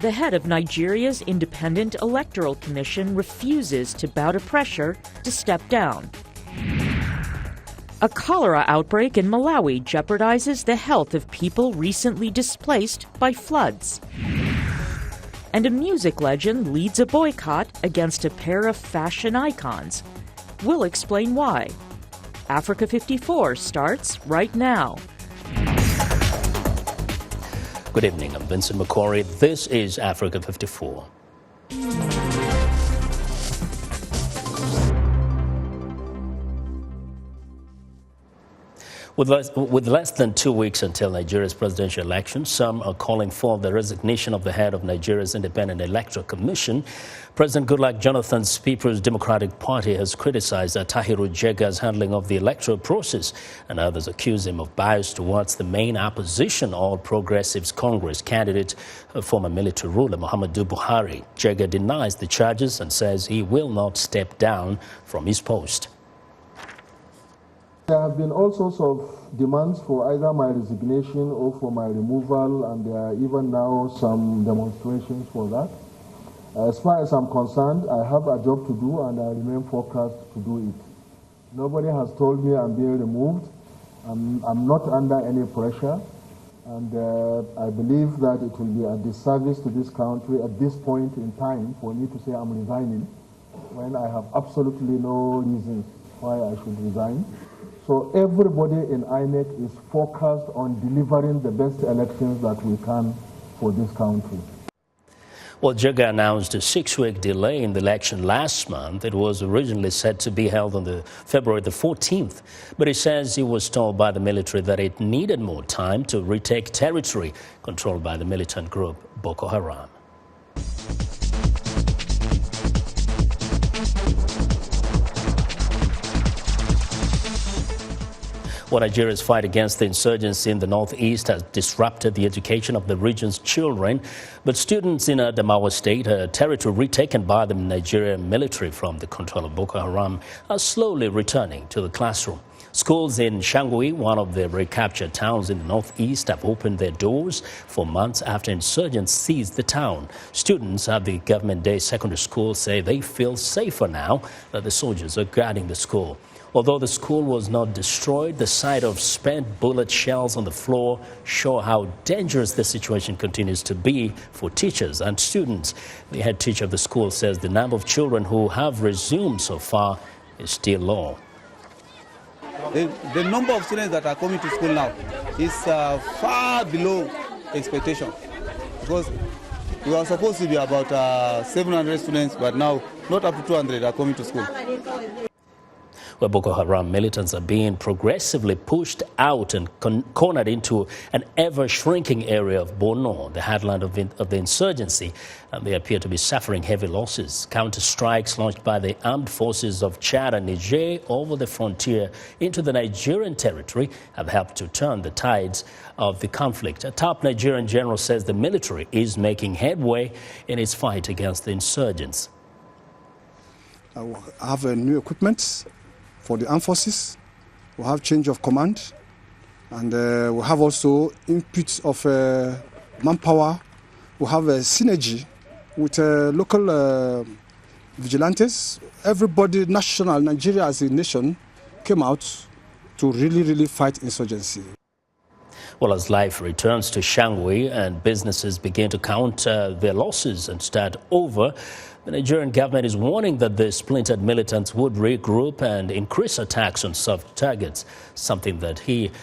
The head of Nigeria's Independent Electoral Commission refuses to bow to pressure to step down. A cholera outbreak in Malawi jeopardizes the health of people recently displaced by floods. And a music legend leads a boycott against a pair of fashion icons. We'll explain why. Africa 54 starts right now. Good evening, I'm Vincent McCory. This is Africa 54. With less than 2 weeks until Nigeria's presidential election, some are calling for the resignation of the head of Nigeria's Independent Electoral Commission. President Goodluck Jonathan's People's Democratic Party has criticized Tahiru Jega's handling of the electoral process, and others accuse him of bias towards the main opposition All Progressives Congress candidate, former military ruler Muhammadu Buhari. Jega denies the charges and says he will not step down from his post. There have been all sorts of demands for either my resignation or for my removal, and there are even now some demonstrations for that. As far as I'm concerned, I have a job to do and I remain focused to do it. Nobody has told me I'm being removed. I'm not under any pressure, and I believe that it will be a disservice to this country at this point in time for me to say I'm resigning when I have absolutely no reasons why I should resign. So everybody in INEC is focused on delivering the best elections that we can for this country. Well, Jega announced a 6-week delay in the election last month. It was originally set to be held on February the 14th, but he says he was told by the military that it needed more time to retake territory controlled by the militant group Boko Haram. Well, Nigeria's fight against the insurgency in the northeast has disrupted the education of the region's children. But students in Adamawa State, a territory retaken by the Nigerian military from the control of Boko Haram, are slowly returning to the classroom. Schools in Shangui, one of the recaptured towns in the northeast, have opened their doors for months after insurgents seized the town. Students at the Government Day Secondary School say they feel safer now that the soldiers are guarding the school. Although the school was not destroyed, the sight of spent bullet shells on the floor show how dangerous the situation continues to be for teachers and students. The head teacher of the school says the number of children who have resumed so far is still low. The number of students that are coming to school now is far below expectation, because we are supposed to be about 700 students, but now not up to 200 are coming to school. Where Boko Haram militants are being progressively pushed out and cornered into an ever-shrinking area of Borno, the heartland of the insurgency, and they appear to be suffering heavy losses. Counter-strikes launched by the armed forces of Chad and Niger over the frontier into the Nigerian territory have helped to turn the tides of the conflict. A top Nigerian general says the military is making headway in its fight against the insurgents. I have new equipment for the armed forces. We have change of command, and we have also input of manpower. We have a synergy with local vigilantes. Everybody, national Nigeria as a nation, came out to really fight insurgency. Well, as life returns to Shangui and businesses begin to count their losses and start over, the Nigerian government is warning that the splintered militants would regroup and increase attacks on soft targets, something that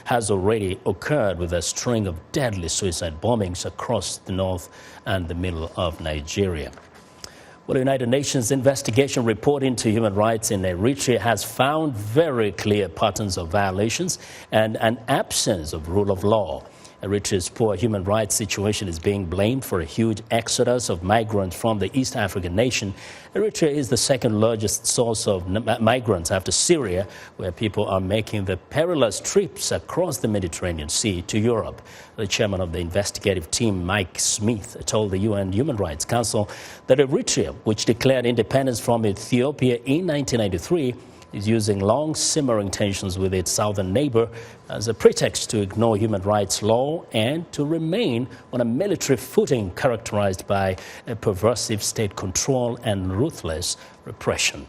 has already occurred with a string of deadly suicide bombings across the north and the middle of Nigeria. Well, the United Nations investigation report into human rights in Eritrea has found very clear patterns of violations and an absence of rule of law. Eritrea's poor human rights situation is being blamed for a huge exodus of migrants from the East African nation. Eritrea is the second largest source of migrants after Syria, where people are making the perilous trips across the Mediterranean Sea to Europe. The chairman of the investigative team, Mike Smith, told the UN Human Rights Council that Eritrea, which declared independence from Ethiopia in 1993, is using long simmering tensions with its southern neighbor as a pretext to ignore human rights law and to remain on a military footing characterized by a pervasive state control and ruthless repression.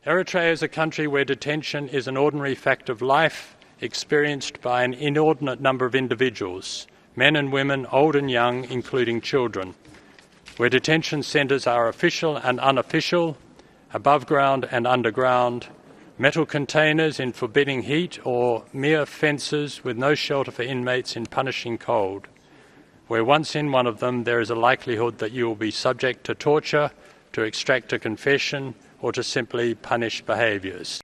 Eritrea is a country where detention is an ordinary fact of life, experienced by an inordinate number of individuals, men and women, old and young, including children, where detention centres are official and unofficial, above ground and underground, metal containers in forbidding heat, or mere fences with no shelter for inmates in punishing cold, where once in one of them there is a likelihood that you will be subject to torture, to extract a confession, or to simply punish behaviours.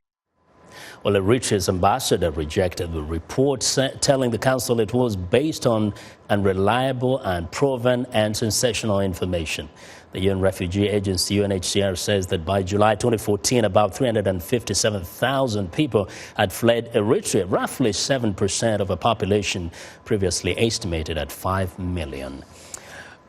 Well, Eritrea's ambassador rejected the report, telling the council it was based on unreliable, unproven and sensational information. The UN Refugee Agency, UNHCR, says that by July 2014, about 357,000 people had fled Eritrea, roughly 7% of a population previously estimated at 5 million.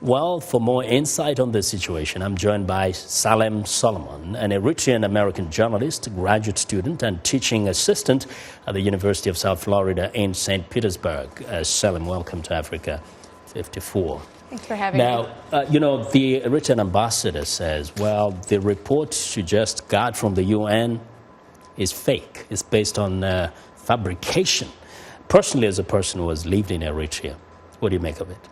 Well, for more insight on this situation, I'm joined by Salem Solomon, an Eritrean-American journalist, graduate student, and teaching assistant at the University of South Florida in St. Petersburg. Salem, welcome to Africa 54. Thanks for having me. Now, the Eritrean ambassador says, well, the report you just got from the UN is fake. It's based on fabrication. Personally, as a person who has lived in Eritrea, what do you make of it?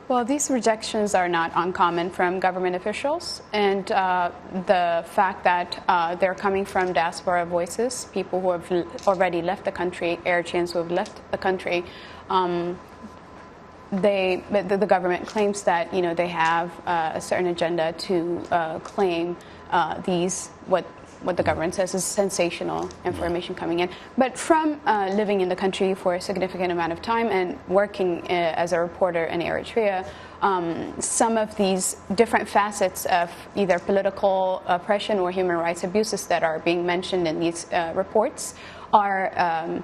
Well, these rejections are not uncommon from government officials, and the fact that they're coming from diaspora voices, people who have already left the country, Eritreans who have left the country, the government claims that they have a certain agenda to claim these what the government says is sensational information coming in. But from living in the country for a significant amount of time and working as a reporter in Eritrea, some of these different facets of either political oppression or human rights abuses that are being mentioned in these reports are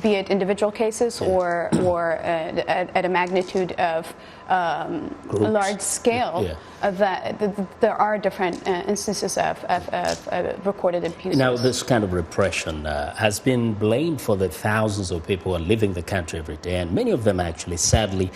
be it individual cases or at a magnitude of large scale, that there are different instances of recorded abuses. Now, this kind of repression has been blamed for the thousands of people who are leaving the country every day, and many of them actually sadly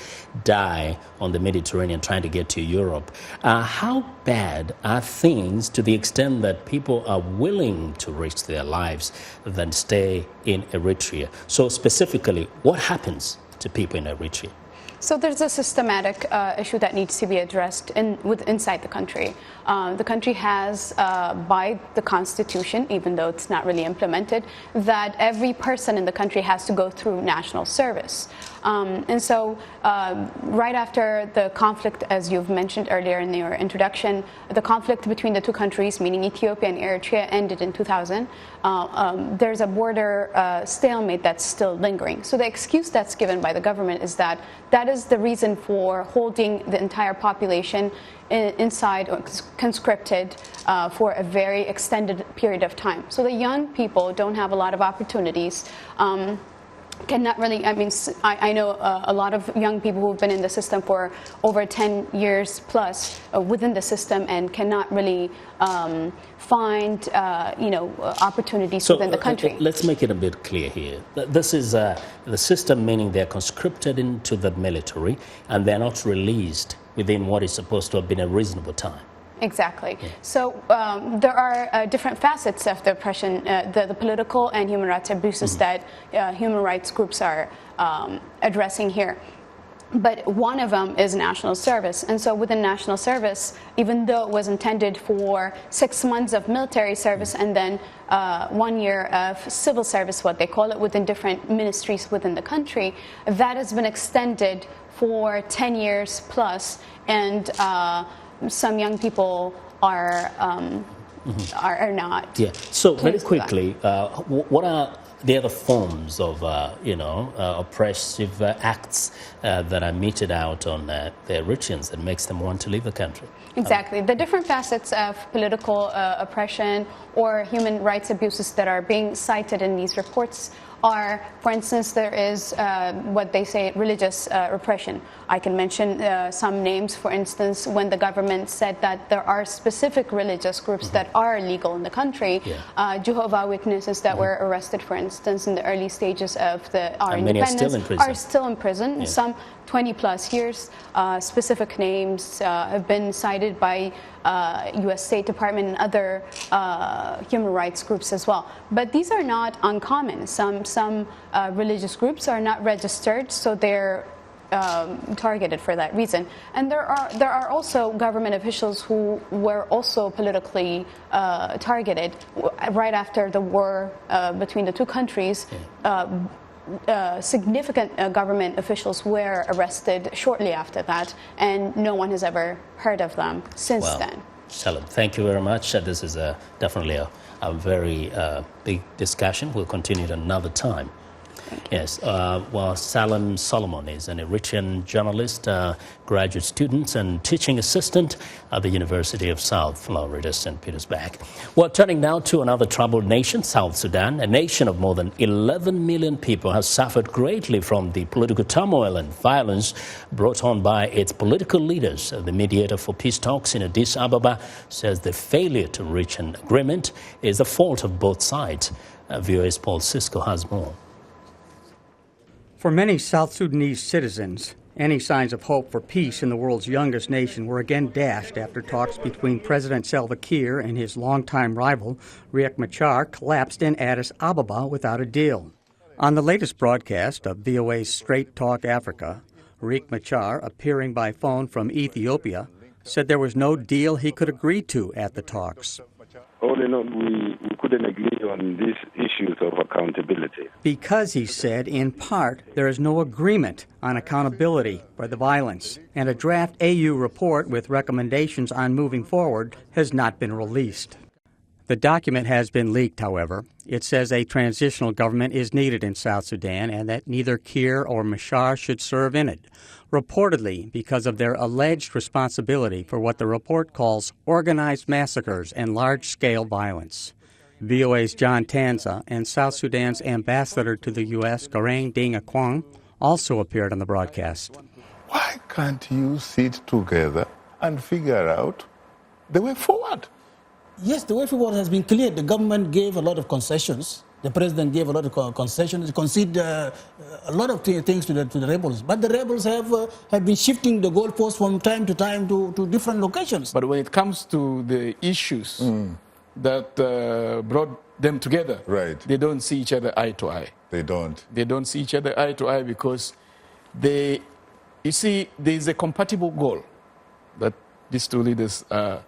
die on the Mediterranean trying to get to Europe. How bad are things to the extent that people are willing to risk their lives than stay in Eritrea? So specifically, what happens to people in Eritrea? So there's a systematic issue that needs to be addressed inside the country. The country has, by the Constitution, even though it's not really implemented, that every person in the country has to go through national service. And so right after the conflict, as you've mentioned earlier in your introduction, the conflict between the two countries, meaning Ethiopia and Eritrea, ended in 2000. There's a border stalemate that's still lingering. So the excuse that's given by the government is that that is the reason for holding the entire population inside or conscripted for a very extended period of time. So the young people don't have a lot of opportunities. Cannot really, I know a lot of young people who've been in the system for over 10 years plus within the system and cannot really find, opportunities within the country. Let's make it a bit clear here. This is the system, meaning they're conscripted into the military and they're not released within what is supposed to have been a reasonable time. Exactly. Yeah. So there are different facets of the oppression, the political and human rights abuses that human rights groups are addressing here. But one of them is national service. And so within national service, even though it was intended for 6 months of military service and then 1 year of civil service, what they call it, within different ministries within the country, that has been extended for 10 years plus. And some young people are not. Yeah. So very quickly, what are the other forms of oppressive acts that are meted out on the Eritreans that makes them want to leave the country? Exactly. The different facets of political oppression or human rights abuses that are being cited in these reports are, for instance, there is what they say religious repression. I can mention some names. For instance, when the government said that there are specific religious groups that are illegal in the country, Jehovah Witnesses that were arrested, for instance, in the early stages of our independence are still in prison. Some 20 plus years. Specific names have been cited by U.S. State Department and other human rights groups as well. But these are not uncommon. Some religious groups are not registered, so they're targeted for that reason. And there are also government officials who were also politically targeted right after the war between the two countries. Significant government officials were arrested shortly after that, and no one has ever heard of them since then. Salam, thank you very much. This is definitely a very big discussion. We'll continue it another time. Yes, well, Salam Solomon is an Eritrean journalist, graduate student and teaching assistant at the University of South Florida, St. Petersburg. Well, turning now to another troubled nation, South Sudan. A nation of more than 11 million people has suffered greatly from the political turmoil and violence brought on by its political leaders. The mediator for peace talks in Addis Ababa says the failure to reach an agreement is the fault of both sides. VOA's Paul Cisco has more. For many South Sudanese citizens, any signs of hope for peace in the world's youngest nation were again dashed after talks between President Salva Kiir and his longtime rival, Riek Machar, collapsed in Addis Ababa without a deal. On the latest broadcast of VOA's Straight Talk Africa, Riek Machar, appearing by phone from Ethiopia, said there was no deal he could agree to at the talks. All in all, we couldn't agree on these issues of accountability. Because, he said, in part, there is no agreement on accountability for the violence, and a draft AU report with recommendations on moving forward has not been released. The document has been leaked, however. It says a transitional government is needed in South Sudan and that neither Kiir or Machar should serve in it, reportedly because of their alleged responsibility for what the report calls organized massacres and large-scale violence. VOA's John Tanza and South Sudan's ambassador to the U.S., Garang Ding Akwang, also appeared on the broadcast. Why can't you sit together and figure out the way forward? Yes, the way forward has been clear. The government gave a lot of concessions. The president gave a lot of concessions, conceded a lot of things to the rebels. But the rebels have been shifting the goalposts from time to time to different locations. But when it comes to the issues that brought them together, they don't see each other eye to eye. They don't. They don't see each other eye to eye because you see, there is a compatible goal that these two leaders are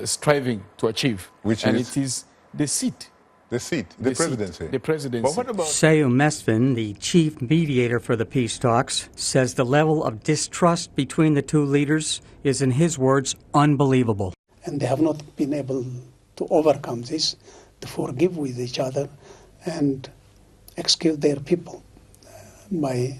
striving to achieve. Which and is? It is the seat. The seat, the presidency. The presidency. But what about Seyum Mesfin, the chief mediator for the peace talks, says the level of distrust between the two leaders is, in his words, unbelievable. And they have not been able to overcome this, to forgive with each other and execute their people by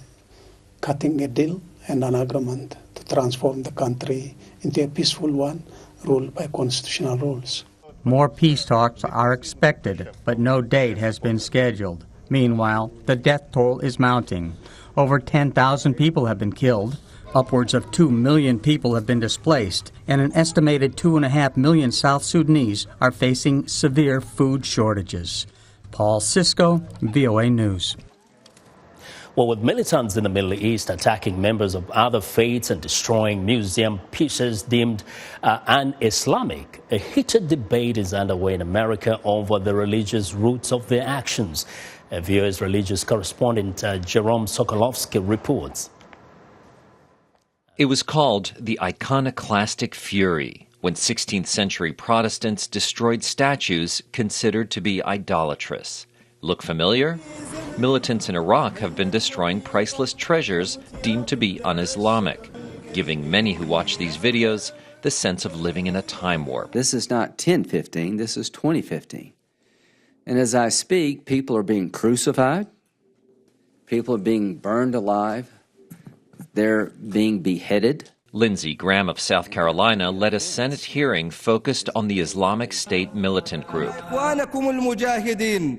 cutting a deal and an agreement to transform the country into a peaceful one ruled by constitutional rules. More peace talks are expected, but no date has been scheduled. Meanwhile, the death toll is mounting. Over 10,000 people have been killed, upwards of 2 million people have been displaced, and an estimated 2.5 million South Sudanese are facing severe food shortages. Paul Cisco, VOA News. Well, with militants in the Middle East attacking members of other faiths and destroying museum pieces deemed un-Islamic, a heated debate is underway in America over the religious roots of their actions. VOA's religious correspondent Jerome Sokolovsky reports. It was called the iconoclastic fury when 16th century Protestants destroyed statues considered to be idolatrous. Look familiar? Militants in Iraq have been destroying priceless treasures deemed to be un-Islamic, giving many who watch these videos the sense of living in a time warp. This is not 1015, this is 2015. And as I speak, people are being crucified, people are being burned alive, they're being beheaded. Lindsey Graham of South Carolina led a Senate hearing focused on the Islamic State militant group.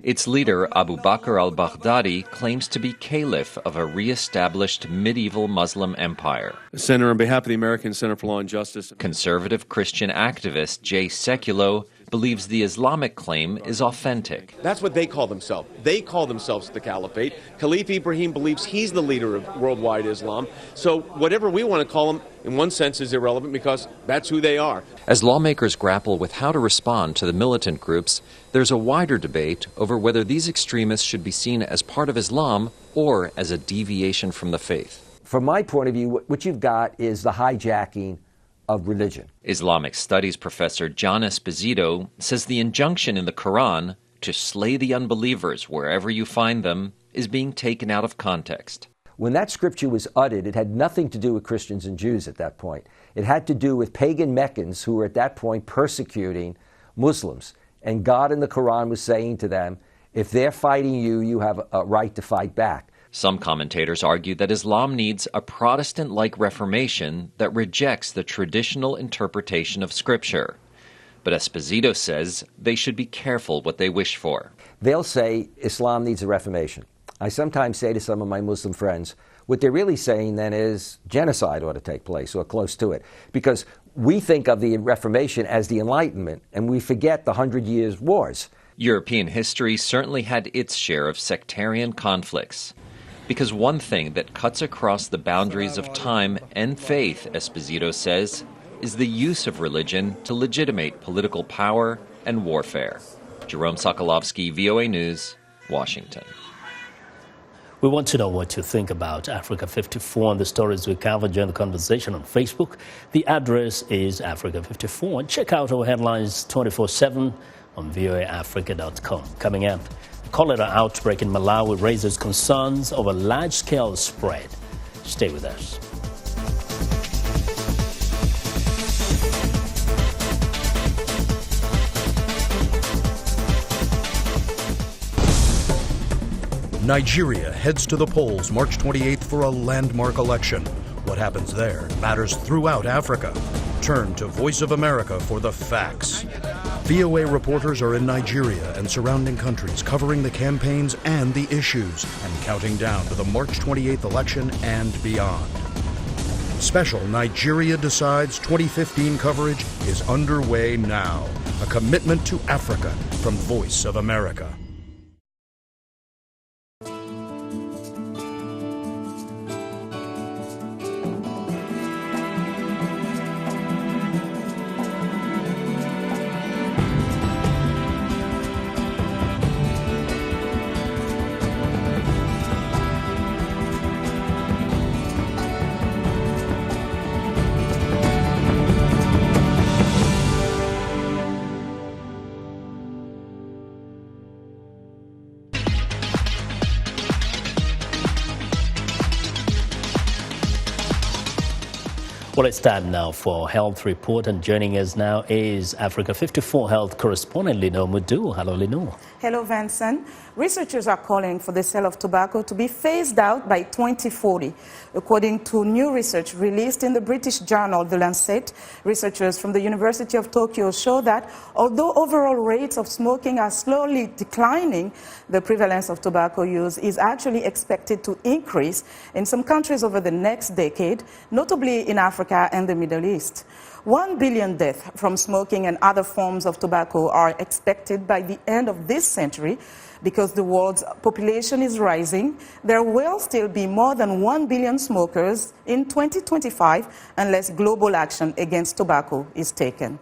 Its leader, Abu Bakr al-Baghdadi, claims to be caliph of a re-established medieval Muslim empire. Senator, on behalf of the American Center for Law and Justice. Conservative Christian activist Jay Sekulow believes the Islamic claim is authentic. That's what they call themselves. They call themselves the caliphate. Caliph Ibrahim believes he's the leader of worldwide Islam. So whatever we want to call them, in one sense, is irrelevant because that's who they are. As lawmakers grapple with how to respond to the militant groups, there's a wider debate over whether these extremists should be seen as part of Islam or as a deviation from the faith. From my point of view, what you've got is the hijacking of religion. Islamic studies professor John Esposito says the injunction in the Quran to slay the unbelievers wherever you find them is being taken out of context. When that scripture was uttered, it had nothing to do with Christians and Jews at that point. It had to do with pagan Meccans who were at that point persecuting Muslims. And God in the Quran was saying to them, if they're fighting you, you have a right to fight back. Some commentators argue that Islam needs a Protestant-like reformation that rejects the traditional interpretation of Scripture. But Esposito says they should be careful what they wish for. They'll say Islam needs a reformation. I sometimes say to some of my Muslim friends, what they're really saying then is genocide ought to take place, or close to it. Because we think of the Reformation as the Enlightenment, and we forget the 100 Years' wars. European history certainly had its share of sectarian conflicts. Because one thing that cuts across the boundaries of time and faith, Esposito says, is the use of religion to legitimate political power and warfare. Jerome Sokolovsky, VOA News, Washington. We want to know what you think about Africa 54 and the stories we cover. Join the conversation on Facebook. The address is Africa 54. And check out our headlines 24/7 on voaafrica.com. Coming up, the cholera outbreak in Malawi raises concerns over large-scale spread. Stay with us. Nigeria heads to the polls March 28th for a landmark election. What happens there matters throughout Africa. Turn to Voice of America for the facts. VOA reporters are in Nigeria and surrounding countries covering the campaigns and the issues and counting down to the March 28th election and beyond. Special Nigeria Decides 2015 coverage is underway now. A commitment to Africa from Voice of America. Well, it's time now for Health Report, and joining us now is Africa 54 Health correspondent Lino Mudu. Hello, Lino. Hello, Vincent. Researchers are calling for the sale of tobacco to be phased out by 2040. According to new research released in the British journal The Lancet, researchers from the University of Tokyo show that although overall rates of smoking are slowly declining, the prevalence of tobacco use is actually expected to increase in some countries over the next decade, notably in Africa and the Middle East. 1 billion deaths from smoking and other forms of tobacco are expected by the end of this century. Because the world's population is rising, there will still be more than 1 billion smokers in 2025 unless global action against tobacco is taken.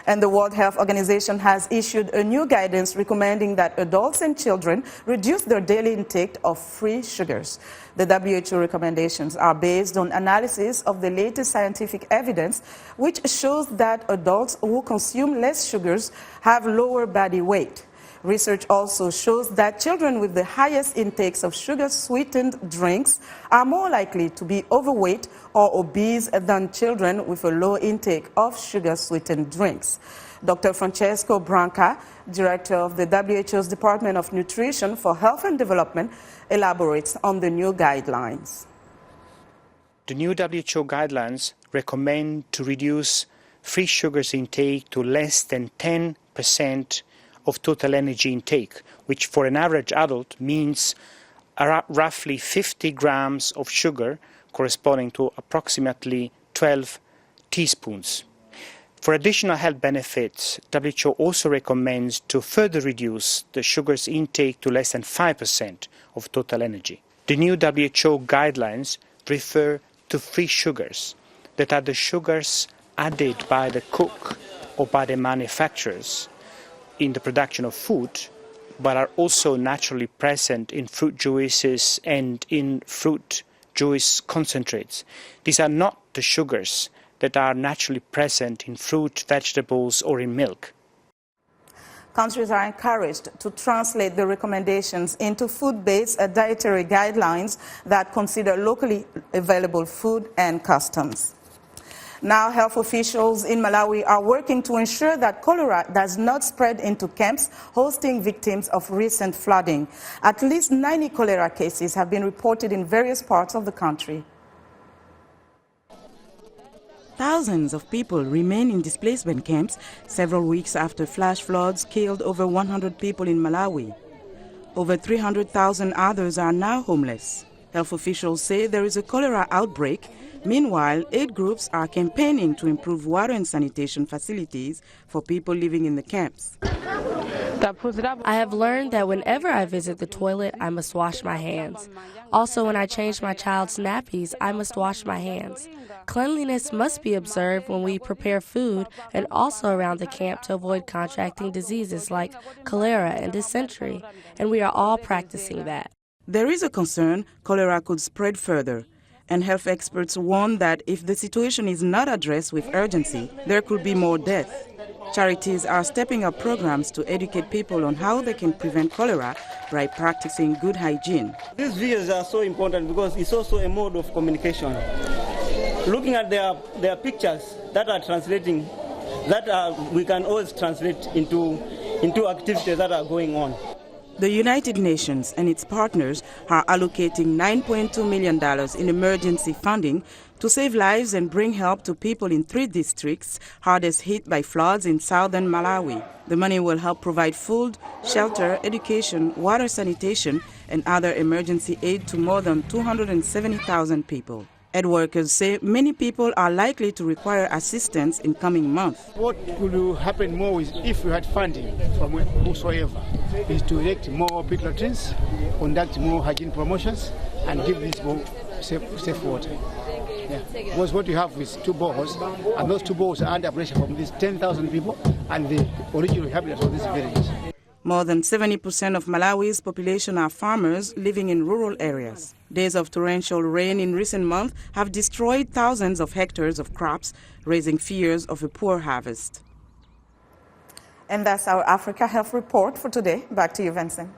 And the World Health Organization has issued a new guidance recommending that adults and children reduce their daily intake of free sugars. The WHO recommendations are based on analysis of the latest scientific evidence, which shows that adults who consume less sugars have lower body weight. Research also shows that children with the highest intakes of sugar-sweetened drinks are more likely to be overweight or obese than children with a low intake of sugar-sweetened drinks. Dr. Francesco Branca, director of the WHO's Department of Nutrition for Health and Development, elaborates on the new guidelines. The new WHO guidelines recommend to reduce free sugars intake to less than 10% of total energy intake, which for an average adult means roughly 50 grams of sugar, corresponding to approximately 12 teaspoons. For additional health benefits, WHO also recommends to further reduce the sugar's intake to less than 5% of total energy. The new WHO guidelines refer to free sugars, that are the sugars added by the cook or by the manufacturers in the production of food, but are also naturally present in fruit juices and in fruit juice concentrates. These are not the sugars that are naturally present in fruit, vegetables, or in milk. Countries are encouraged to translate the recommendations into food-based dietary guidelines that consider locally available food and customs. Now, health officials in Malawi are working to ensure that cholera does not spread into camps hosting victims of recent flooding. At least 90 cholera cases have been reported in various parts of the country. Thousands of people remain in displacement camps several weeks after flash floods killed over 100 people in Malawi. Over 300,000 others are now homeless. Health officials say there is a cholera outbreak. Meanwhile, aid groups are campaigning to improve water and sanitation facilities for people living in the camps. I have learned that whenever I visit the toilet, I must wash my hands. Also, when I change my child's nappies, I must wash my hands. Cleanliness must be observed when we prepare food and also around the camp to avoid contracting diseases like cholera and dysentery, and we are all practicing that. There is a concern cholera could spread further, and health experts warn that if the situation is not addressed with urgency, there could be more death. Charities are stepping up programs to educate people on how they can prevent cholera by practicing good hygiene. These videos are so important because it's also a mode of communication. Looking at their pictures that are translating, we can always translate into activities that are going on. The United Nations and its partners are allocating $9.2 million in emergency funding to save lives and bring help to people in 3 districts hardest hit by floods in southern Malawi. The money will help provide food, shelter, education, water sanitation, and other emergency aid to more than 270,000 people. Aid workers say many people are likely to require assistance in coming months. What could happen more is if we had funding from whosoever, is to erect more pit latrines, conduct more hygiene promotions, and give these more safe water. Yeah. Because what you have is 2 boreholes, and those 2 boreholes are under pressure from these 10,000 people and the original inhabitants of these villages. More than 70% of Malawi's population are farmers living in rural areas. Days of torrential rain in recent months have destroyed thousands of hectares of crops, raising fears of a poor harvest. And that's our Africa Health Report for today. Back to you, Vincent.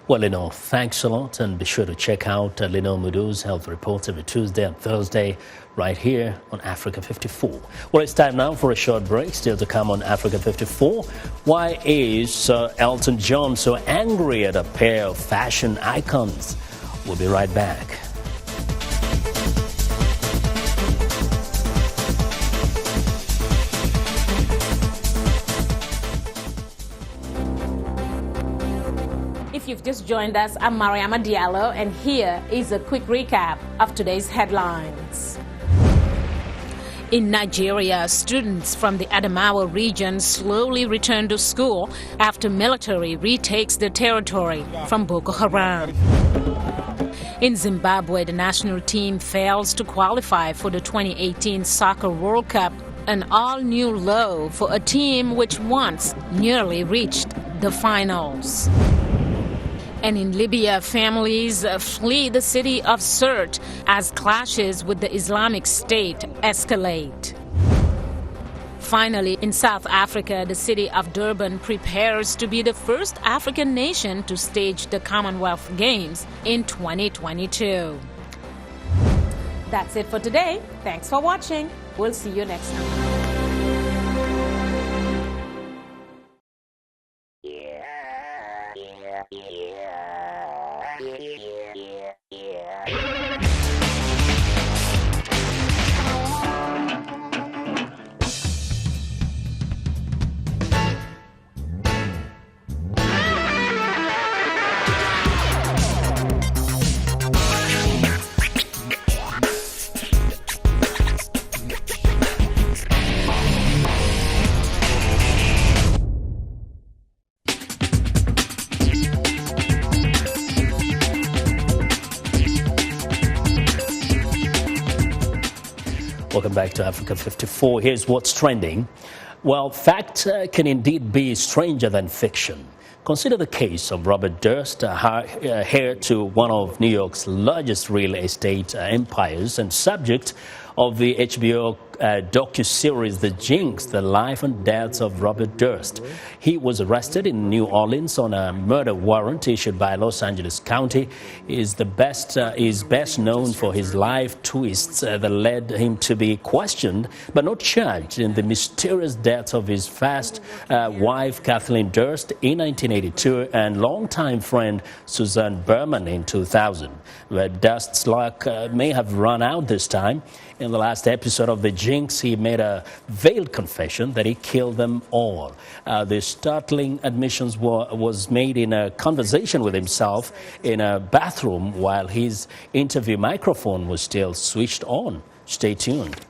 Well, Lino, thanks a lot, and be sure to check out Lino Mudu's health reports every Tuesday and Thursday right here on Africa 54. Well, it's time now for a short break. Still to come on Africa 54. Why is Sir Elton John so angry at a pair of fashion icons? We'll be right back. If you've just joined us, I'm Mariama Diallo, and here is a quick recap of today's headlines. In Nigeria, students from the Adamawa region slowly return to school after military retakes the territory from Boko Haram. In Zimbabwe, the national team fails to qualify for the 2018 Soccer World Cup, an all-new low for a team which once nearly reached the finals. And in Libya, families flee the city of Sirte as clashes with the Islamic State escalate. Finally, in South Africa, the city of Durban prepares to be the first African nation to stage the Commonwealth Games in 2022. That's it for today. Thanks for watching. We'll see you next time. Welcome back to Africa 54. Here's what's trending. Well, fact can indeed be stranger than fiction. Consider the case of Robert Durst, heir to one of New York's largest real estate empires and subject of the HBO docuseries The Jinx, The Life and Deaths of Robert Durst. He was arrested in New Orleans on a murder warrant issued by Los Angeles County. He is best known for his life twists that led him to be questioned but not charged in the mysterious deaths of his first wife Kathleen Durst in 1982 and longtime friend Suzanne Berman in 2000. But Durst's luck may have run out this time. In the last episode of The Jinx, he made a veiled confession that he killed them all. The startling admissions was made in a conversation with himself in a bathroom while his interview microphone was still switched on. Stay tuned.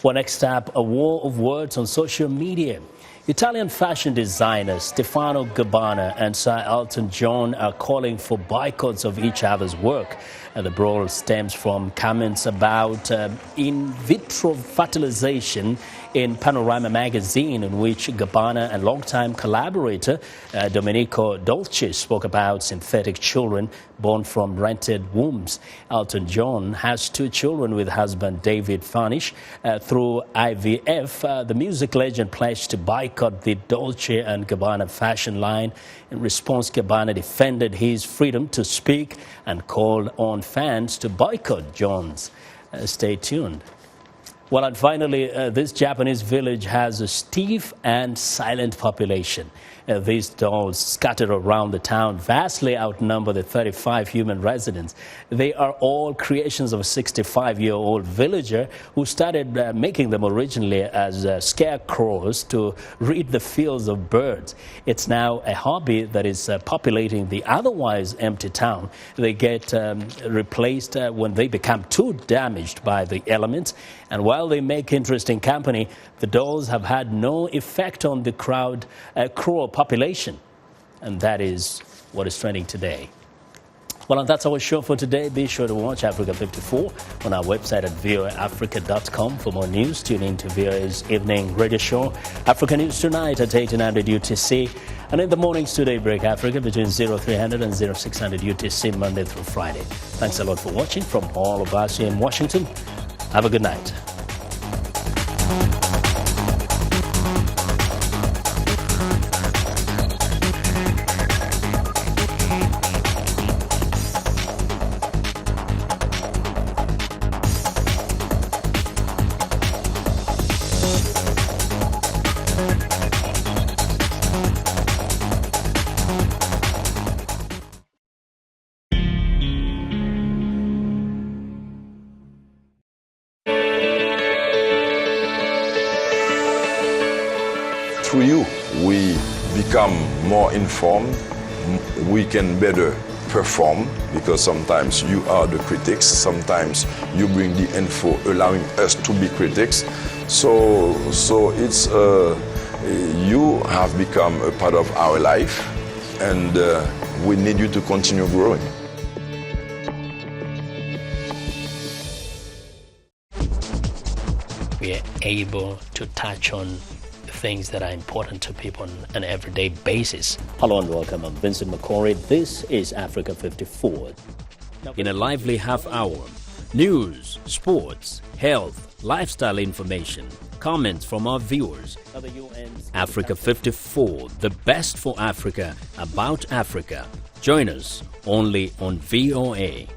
Well, next up, a war of words on social media. Italian fashion designers Stefano Gabbana and Sir Elton John are calling for boycotts of each other's work. The brawl stems from comments about in vitro fertilization in Panorama magazine, in which Gabbana and longtime collaborator Domenico Dolce spoke about synthetic children born from rented wombs. Elton John has 2 children with husband David Furnish. Through IVF, the music legend pledged to boycott the Dolce & Gabbana fashion line. In response, Gabbana defended his freedom to speak and called on fans to boycott John's. Stay tuned. Well, and finally, this Japanese village has a stiff and silent population. These dolls scattered around the town vastly outnumber the 35 human residents. They are all creations of a 65-year-old villager who started making them originally as scarecrows to rid the fields of birds. It's now a hobby that is populating the otherwise empty town. They get replaced when they become too damaged by the elements. And while they make interesting company, the dolls have had no effect on the crow population. And that is what is trending today. Well, and that's our show for today. Be sure to watch Africa 54 on our website at voaafrica.com for more news. Tune in to VOA's evening radio show, Africa News Tonight at 1800 UTC. And in the mornings to Daybreak Africa between 0300 and 0600 UTC, Monday through Friday. Thanks a lot for watching from all of us here in Washington. Have a good night. Through you, we become more informed, we can better perform, because sometimes you are the critics, sometimes you bring the info, allowing us to be critics. So it's, you have become a part of our life, and we need you to continue growing. We are able to touch on things that are important to people on an everyday basis. Hello and welcome. I'm Vincent McCory. This is Africa 54. In a lively half hour, news, sports, health, lifestyle information, comments from our viewers. Africa 54, the best for Africa, about Africa. Join us only on VOA.